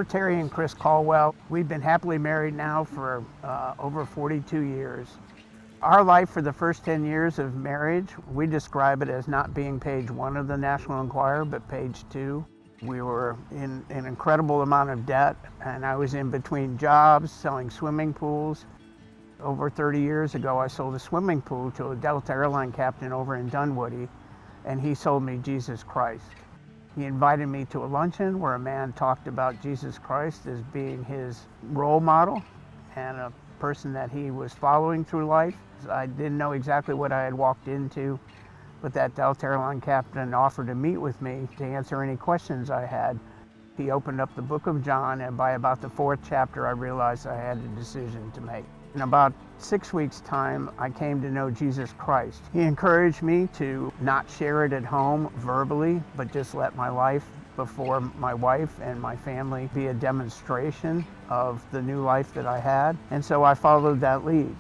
We're Terry and Chris Colwell. We've been happily married now for over 42 years. Our life for the first 10 years of marriage, we describe it as not being page 1 of the National Enquirer, but page 2. We were in an incredible amount of debt, and I was in between jobs selling swimming pools. Over 30 years ago, I sold a swimming pool to a Delta airline captain over in Dunwoody, and he sold me Jesus Christ. He invited me to a luncheon where a man talked about Jesus Christ as being his role model and a person that he was following through life. I didn't know exactly what I had walked into, but that Delta airline captain offered to meet with me to answer any questions I had. He opened up the book of John, and by about the 4th chapter, I realized I had a decision to make. In about 6 weeks' time, I came to know Jesus Christ. He encouraged me to not share it at home verbally, but just let my life before my wife and my family be a demonstration of the new life that I had. And so I followed that lead.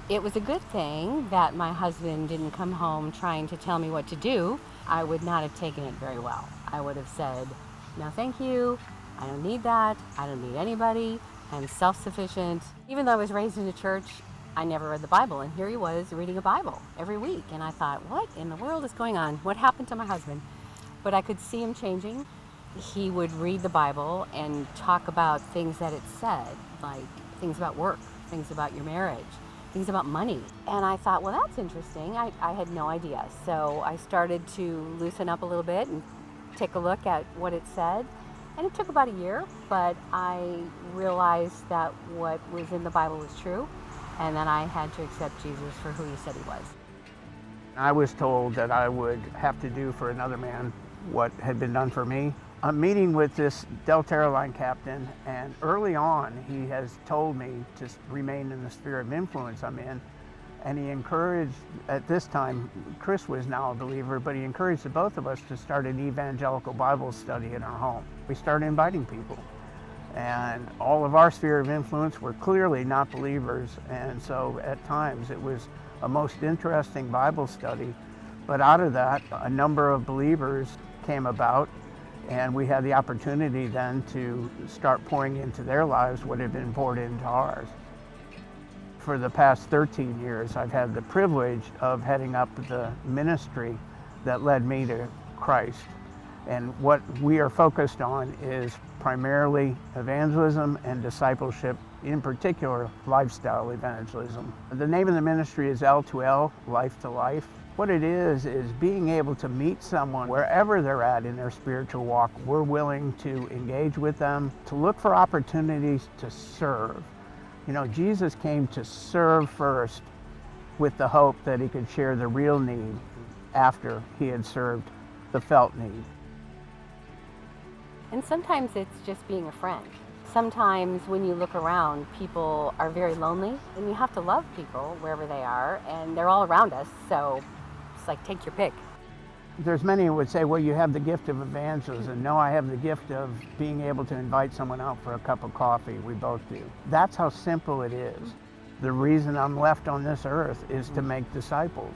It was a good thing that my husband didn't come home trying to tell me what to do. I would not have taken it very well. I would have said, no thank you, I don't need that, I don't need anybody, I'm self-sufficient. Even though I was raised in a church, I never read the Bible, and here he was reading a Bible every week, and I thought, what in the world is going on? What happened to my husband? But I could see him changing. He would read the Bible and talk about things that it said, like things about work, things about your marriage, things about money. And I thought, well, that's interesting. I had no idea. So I started to loosen up a little bit and take a look at what it said. And it took about a year, but I realized that what was in the Bible was true, and then I had to accept Jesus for who he said he was. I was told that I would have to do for another man what had been done for me. I'm meeting with this Delta airline captain, and early on he has told me to remain in the sphere of influence I'm in. And he encouraged, at this time, Chris was now a believer, but he encouraged the both of us to start an evangelical Bible study in our home. We started inviting people. And all of our sphere of influence were clearly not believers. And so at times it was a most interesting Bible study. But out of that, a number of believers came about, and we had the opportunity then to start pouring into their lives what had been poured into ours. For the past 13 years, I've had the privilege of heading up the ministry that led me to Christ. And what we are focused on is primarily evangelism and discipleship, in particular, lifestyle evangelism. The name of the ministry is L2L, Life to Life. What it is being able to meet someone wherever they're at in their spiritual walk. We're willing to engage with them, to look for opportunities to serve. You know, Jesus came to serve first with the hope that he could share the real need after he had served the felt need. And sometimes it's just being a friend. Sometimes when you look around, people are very lonely, and you have to love people wherever they are, and they're all around us, so it's like, take your pick. There's many who would say, well, you have the gift of evangelism. No, I have the gift of being able to invite someone out for a cup of coffee. We both do. That's how simple it is. The reason I'm left on this earth is to make disciples.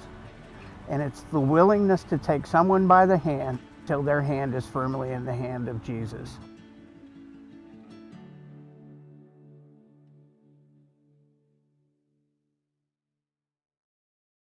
And it's the willingness to take someone by the hand till their hand is firmly in the hand of Jesus.